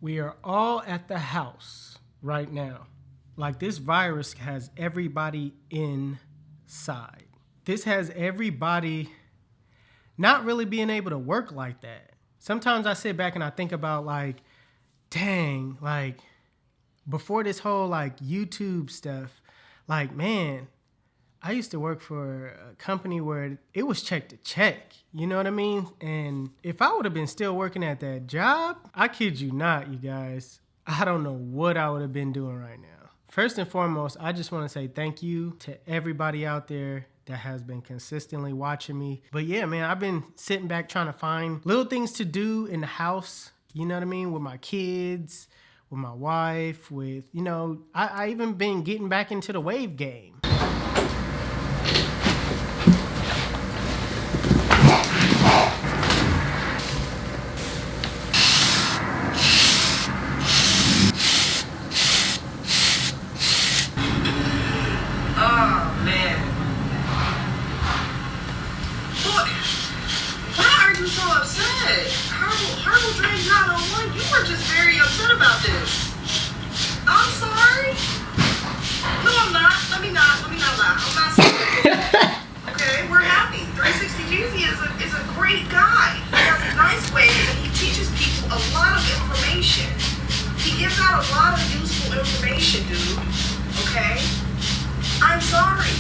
We are all at the house right now. Like, this virus has everybody inside. This has everybody not really being able to work like that. Sometimes I sit back and I think about, like, dang, like, before this whole like YouTube stuff, like, man, I used to work for a company where it was check to check, you know what I mean? And if I would have been still working at that job, I kid you not, you guys, I don't know what I would have been doing right now. First and foremost, I just want to say thank you to everybody out there that has been consistently watching me. But yeah, man, I've been sitting back trying to find little things to do in the house, you know what I mean, with my kids, with my wife, with, you know, I even been getting back into the wave game. Information, dude. Okay? I'm sorry.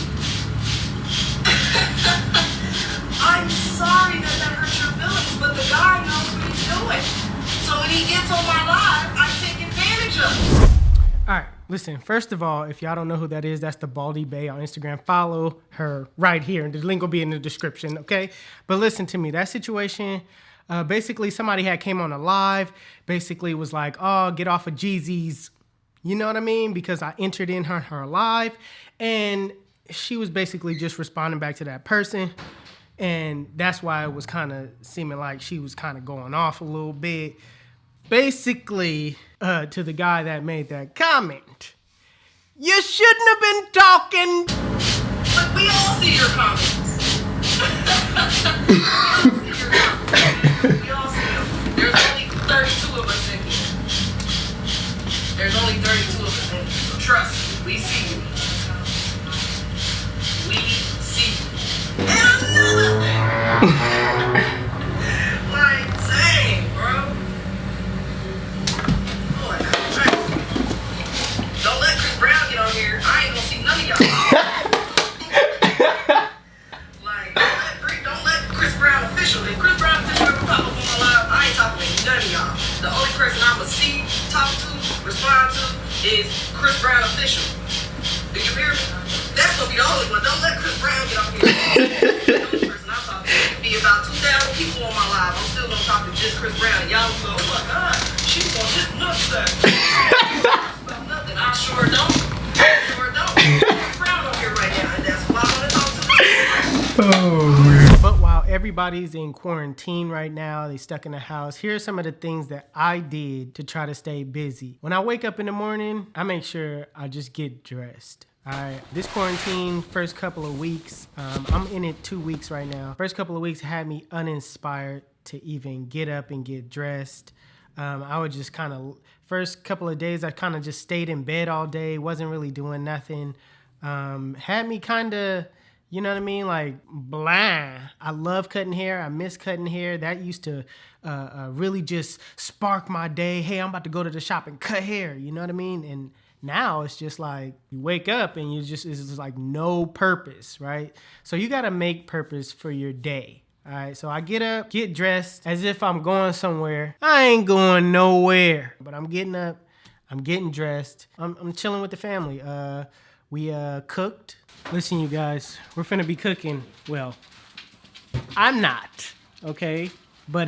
I'm sorry that hurt your feelings, but the guy knows what he's doing. So when he gets on my live, I take advantage of it. All right, listen, first of all, if y'all don't know who that is, that's the Baldie Babe on Instagram. Follow her right here, and the link will be in the description, okay? But listen to me, that situation, basically somebody had came on a live, basically was like, oh, get off of Jeezy's. You know what I mean? Because I entered in her live, and she was basically just responding back to that person. And that's why it was kind of seeming like she was kind of going off a little bit. Basically, to the guy that made that comment, you shouldn't have been talking. But we all see your comments. We all see them. There's only 32 of us in here. There's only 32 of us in here, so trust me, we see you. We see you. And another thing. Like, dang, bro. Boy, don't let Chris Brown get on here. I ain't gonna see none of y'all. Like, don't let Chris Brown official. If Chris Brown official ever pop up on my live, I ain't talking to none of y'all. The only person I'ma see, talk to, respond to is Chris Brown official. Do you hear me? That's gonna be the only one. Don't let Chris Brown get on here. The only person I'm talking to be about 2,000 people on my live. I'm still gonna talk to just Chris Brown. And y'all go, oh my God, she's gonna just nutsack. About nothing. I sure don't. Chris Brown on here right now, and that's why I wanna talk to him. Oh man. But while everybody's in quarantine right now, they stuck in the house, here's some of the things that I did to try to stay busy. When I wake up in the morning, I make sure I just get dressed. All right, this quarantine, first couple of weeks, I'm in it 2 weeks right now. First couple of weeks had me uninspired to even get up and get dressed. I would just kind of, first couple of days, I kind of just stayed in bed all day, wasn't really doing nothing. Had me kind of, you know what I mean? Like, blah. I love cutting hair. I miss cutting hair. That used to really just spark my day. Hey, I'm about to go to the shop and cut hair. You know what I mean? And now it's just like you wake up and it's just like no purpose, right? So you got to make purpose for your day. All right, so I get up, get dressed as if I'm going somewhere. I ain't going nowhere, but I'm getting up, I'm getting dressed. I'm chilling with the family. We cooked. Listen, you guys, we're finna be cooking. Well, I'm not, okay? But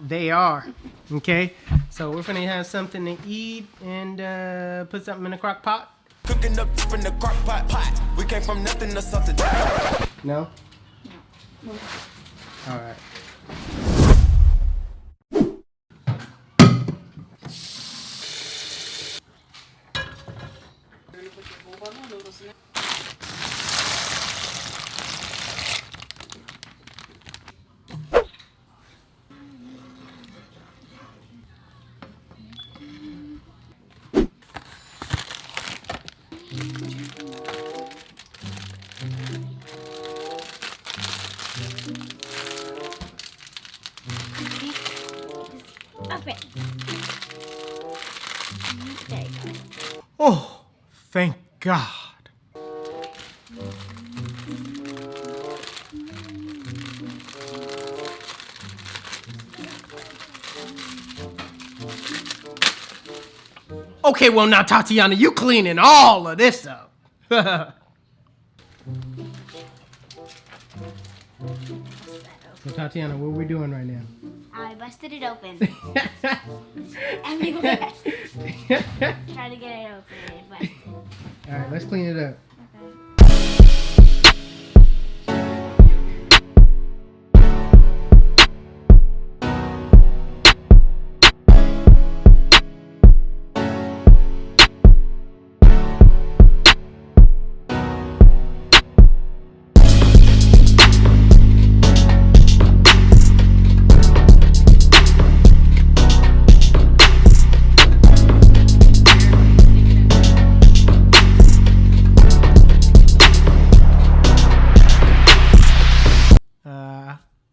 they are, okay? So we're finna have something to eat and put something in the crock pot. Cooking up from the crock pot. We came from nothing to something. No? No. All right. Open. There you go. Oh, thank God. Okay, well now, Tatiana, you cleaning all of this up. So, Tatiana, what are we doing right now? I busted it open. Everywhere. Try to get it open and it busted. All right, let's clean it up.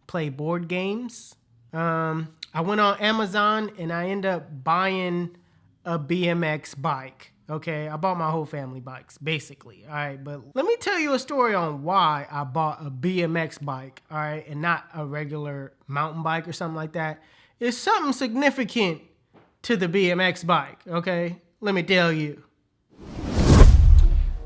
Play board games. I went on Amazon and I ended up buying a BMX bike. Okay, I bought my whole family bikes, basically. All right, but let me tell you a story on why I bought a BMX bike, all right, and not a regular mountain bike or something like that. It's something significant to the BMX bike, okay? Let me tell you.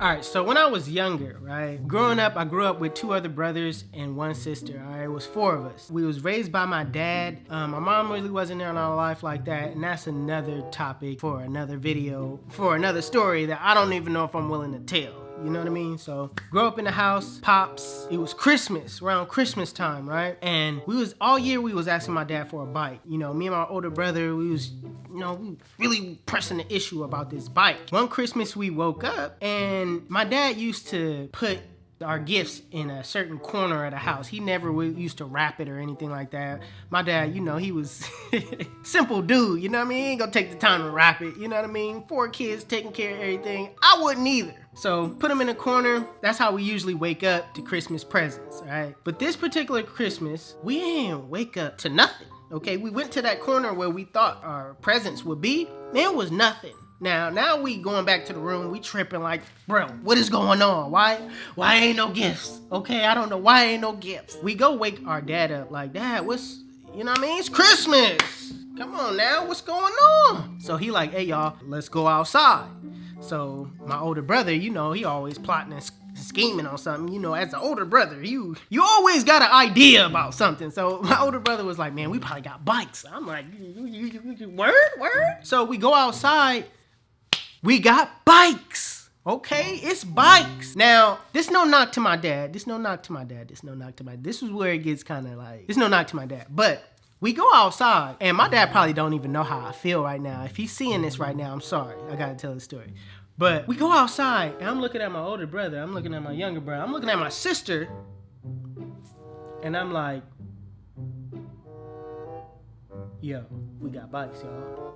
All right, so when I was younger, right, growing up, I grew up with 2 other brothers and 1 sister, all right? It was 4 of us. We was raised by my dad. My mom really wasn't there in our life like that, and that's another topic for another video, for another story that I don't even know if I'm willing to tell. You know what I mean? So, grow up in the house, pops. It was Christmas, around Christmas time, right? And all year we was asking my dad for a bike. You know, me and my older brother, we was, we really pressing the issue about this bike. One Christmas we woke up and my dad used to put our gifts in a certain corner of the house. He never used to wrap it or anything like that. My dad, he was simple dude, you know what I mean? He ain't gonna take the time to wrap it, you know what I mean? 4 kids taking care of everything. I wouldn't either. So put them in a corner. That's how we usually wake up to Christmas presents, all right? But this particular Christmas, we didn't wake up to nothing, okay? We went to that corner where we thought our presents would be. There was nothing. Now we going back to the room, we tripping like, bro, what is going on? Why ain't no gifts? Okay, I don't know why ain't no gifts. We go wake our dad up like, Dad, what's, you know what I mean? It's Christmas. Come on now, what's going on? So he like, hey y'all, let's go outside. So my older brother, he always plotting and scheming on something. As an older brother, you always got an idea about something. So my older brother was like, man, we probably got bikes. I'm like, word? So we go outside. We got bikes, okay? It's bikes. Now, this no knock to my dad. This is where it gets kind of like, this no knock to my dad. But we go outside, and my dad probably don't even know how I feel right now. If he's seeing this right now, I'm sorry. I gotta tell the story. But we go outside, and I'm looking at my older brother. I'm looking at my younger brother. I'm looking at my sister, and I'm like, yo, we got bikes, y'all.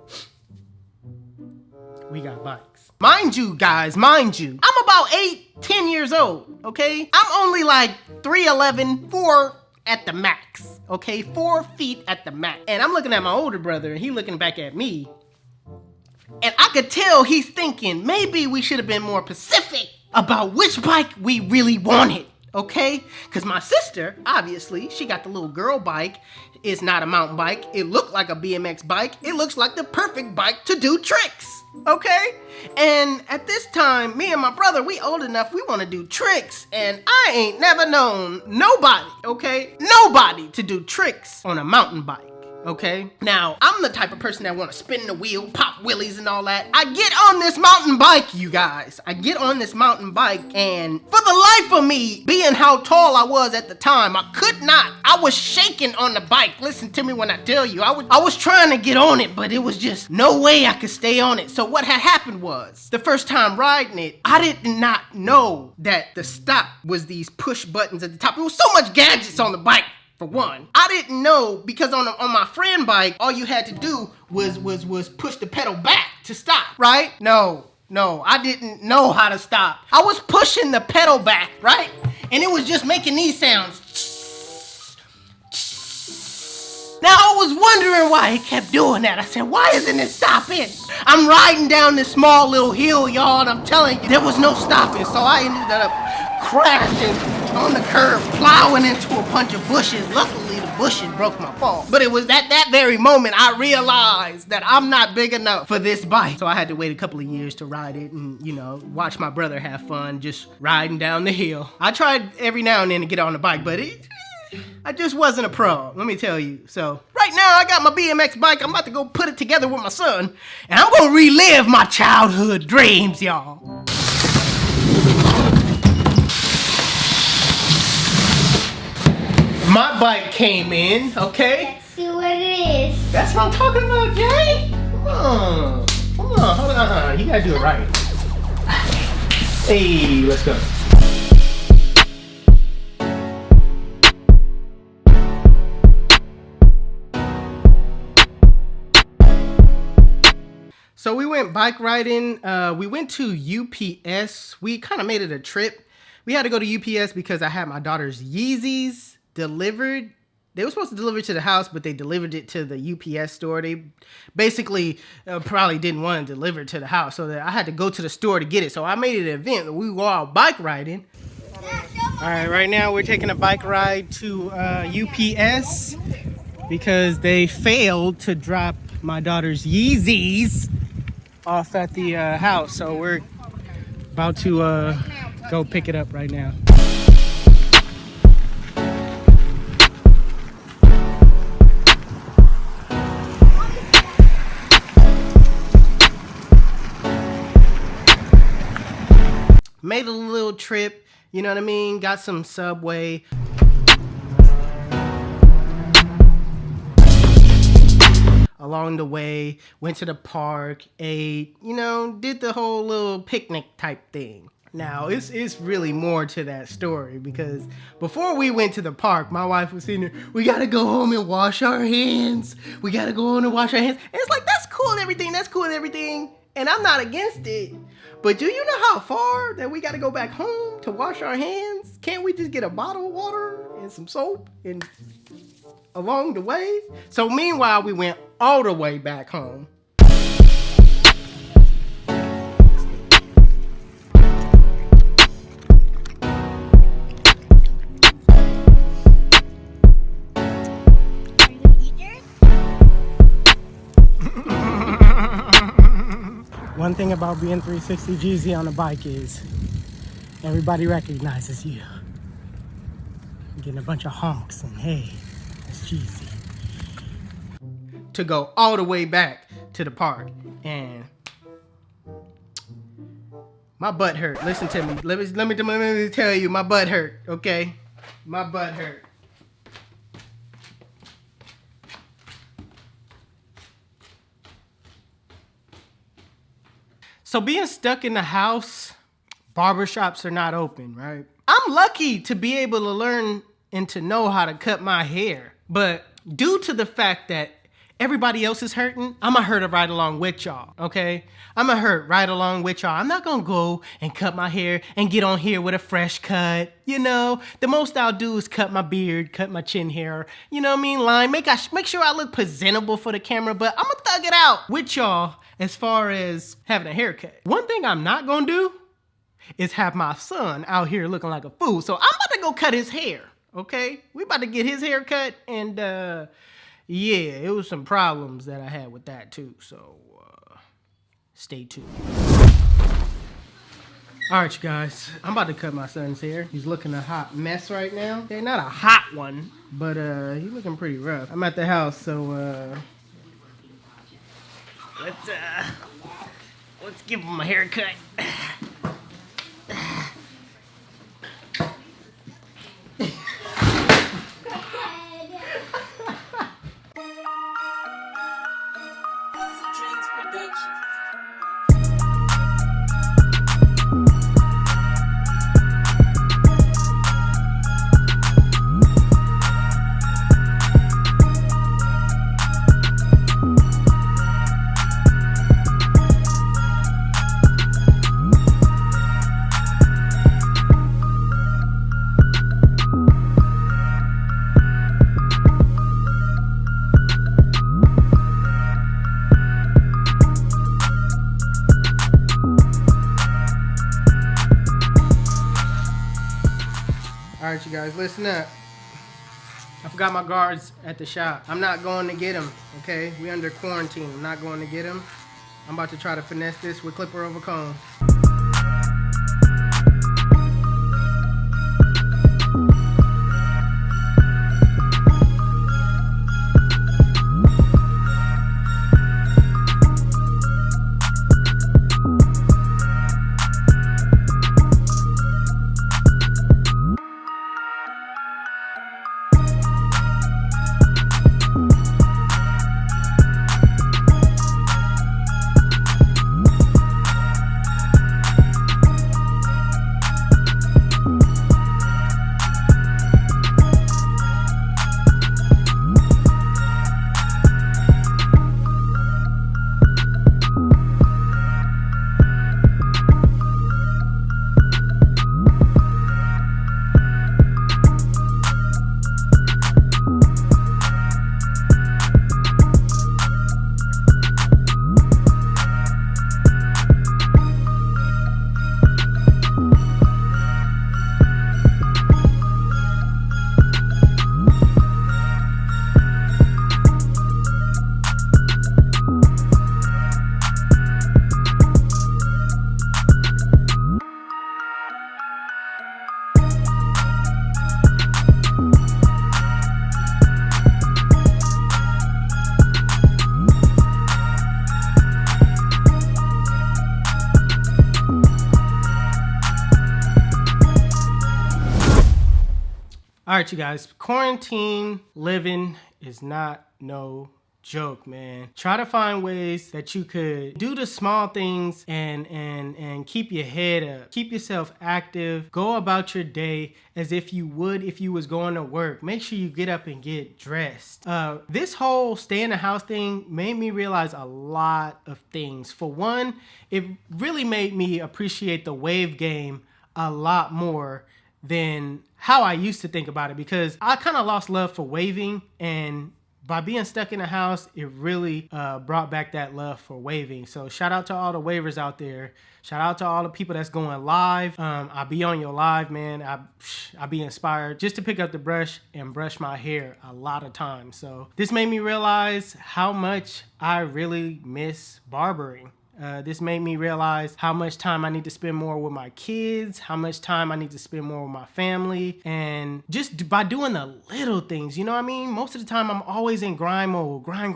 We got bikes. Mind you, guys, I'm about 8-10 years old, okay? I'm only like 3'11", 4 at the max, okay? 4 feet at the max. And I'm looking at my older brother, and he looking back at me. And I could tell he's thinking, maybe we should have been more specific about which bike we really wanted, okay? Because my sister, obviously, she got the little girl bike. It's not a mountain bike. It looked like a BMX bike. It looks like the perfect bike to do tricks. Okay? And at this time, me and my brother, we old enough, we want to do tricks. And I ain't never known nobody, okay? Nobody to do tricks on a mountain bike. Okay? Now, I'm the type of person that want to spin the wheel, pop wheelies and all that. I get on this mountain bike, you guys. I get on this mountain bike, and for the life of me, being how tall I was at the time, I could not. I was shaking on the bike. Listen to me when I tell you. I was trying to get on it, but it was just no way I could stay on it. So what had happened was, the first time riding it, I did not know that the stop was these push buttons at the top. There was so much gadgets on the bike. For one, I didn't know, because on my friend bike, all you had to do was push the pedal back to stop, right? No, I didn't know how to stop. I was pushing the pedal back, right? And it was just making these sounds. Now I was wondering why he kept doing that. I said, why isn't it stopping? I'm riding down this small little hill, y'all, and I'm telling you, there was no stopping. So I ended up crashing on the curb, plowing into a bunch of bushes. Luckily, the bushes broke my fall. But it was at that very moment I realized that I'm not big enough for this bike. So I had to wait a couple of years to ride it and, you know, watch my brother have fun just riding down the hill. I tried every now and then to get on the bike, but I just wasn't a pro, let me tell you. So right now I got my BMX bike. I'm about to go put it together with my son, and I'm gonna relive my childhood dreams, y'all. My bike came in, okay? Let's see what it is. That's what I'm talking about, Jay. Come on, hold on. You gotta do it right. Hey, let's go. So we went bike riding. We went to UPS. We kind of made it a trip. We had to go to UPS because I had my daughter's Yeezys delivered. They were supposed to deliver to the house, but they delivered it to the UPS store. They basically probably didn't want to deliver it to the house, so that I had to go to the store to get it. So I made it an event. We were all bike riding. All right, right now we're taking a bike ride to UPS because they failed to drop my daughter's Yeezys off at the house. So we're about to go pick it up right now. Made a little trip, you know what I mean? Got some Subway. Along the way, went to the park, ate, you know, did the whole little picnic type thing. Now, it's really more to that story because before we went to the park, my wife was sitting there, we gotta go home and wash our hands. We gotta go home and wash our hands. And it's like, that's cool and everything, and I'm not against it. But do you know how far that we gotta go back home to wash our hands? Can't we just get a bottle of water and some soap and along the way? So meanwhile, we went all the way back home. One thing about being 360 GZ on a bike is everybody recognizes you. You're getting a bunch of honks and hey, that's GZ. To go all the way back to the park, and my butt hurt. Listen to me. Let me tell you, my butt hurt. Okay, my butt hurt. So being stuck in the house, barbershops are not open, right? I'm lucky to be able to learn and to know how to cut my hair, but due to the fact that everybody else is hurting, I'm gonna hurt right along with y'all, okay? I'm gonna hurt right along with y'all. I'm not gonna go and cut my hair and get on here with a fresh cut, you know? The most I'll do is cut my beard, cut my chin hair, you know what I mean? Line, make sure I look presentable for the camera, but I'm gonna thug it out with y'all as far as having a haircut. One thing I'm not gonna do is have my son out here looking like a fool. So I'm about to go cut his hair, okay? We about to get his hair cut, and yeah, it was some problems that I had with that too, so stay tuned. All right, you guys, I'm about to cut my son's hair. He's looking a hot mess right now. Okay, not a hot one, but he's looking pretty rough. I'm at the house, so let's give him a haircut. All right, you guys, listen up. I forgot my guards at the shop. I'm not going to get them, okay? We under quarantine. I'm not going to get them. I'm about to try to finesse this with clipper over cone. All right, you guys, quarantine living is not no joke, man. Try to find ways that you could do the small things and keep your head up. Keep yourself active. Go about your day as if you would if you was going to work. Make sure you get up and get dressed. This whole stay in the house thing made me realize a lot of things. For one, it really made me appreciate the wave game a lot more than how I used to think about it, because I kind of lost love for waving, and by being stuck in the house, it really brought back that love for waving. So shout out to all the wavers out there. Shout out to all the people that's going live. I be on your live, man. I be inspired just to pick up the brush and brush my hair a lot of times. So this made me realize how much I really miss barbering. This made me realize how much time I need to spend more with my kids, how much time I need to spend more with my family, and just by doing the little things, you know what I mean? Most of the time I'm always in grind mode, grind,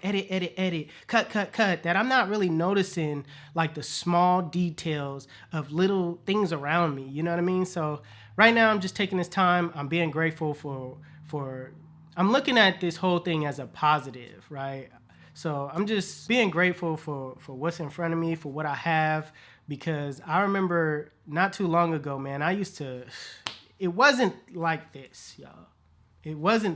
edit, cut, that I'm not really noticing like the small details of little things around me, you know what I mean? So right now I'm just taking this time, I'm being grateful for I'm looking at this whole thing as a positive, right? So I'm just being grateful for what's in front of me, for what I have, because I remember not too long ago, man, it wasn't like this, y'all.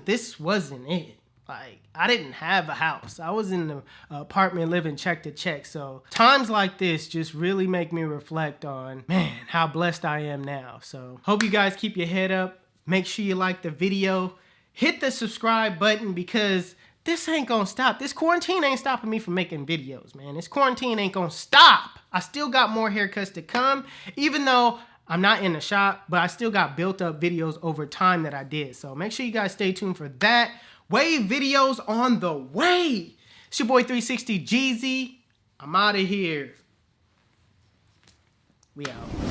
This wasn't it. Like, I didn't have a house. I was in the apartment living check to check. So times like this just really make me reflect on, man, how blessed I am now. So hope you guys keep your head up. Make sure you like the video. Hit the subscribe button, because this ain't gonna stop. This quarantine ain't stopping me from making videos, man. This quarantine ain't gonna stop. I still got more haircuts to come, even though I'm not in the shop, but I still got built up videos over time that I did. So make sure you guys stay tuned for that. Wave videos on the way. It's your boy 360 Jeezy. I'm out of here. We out.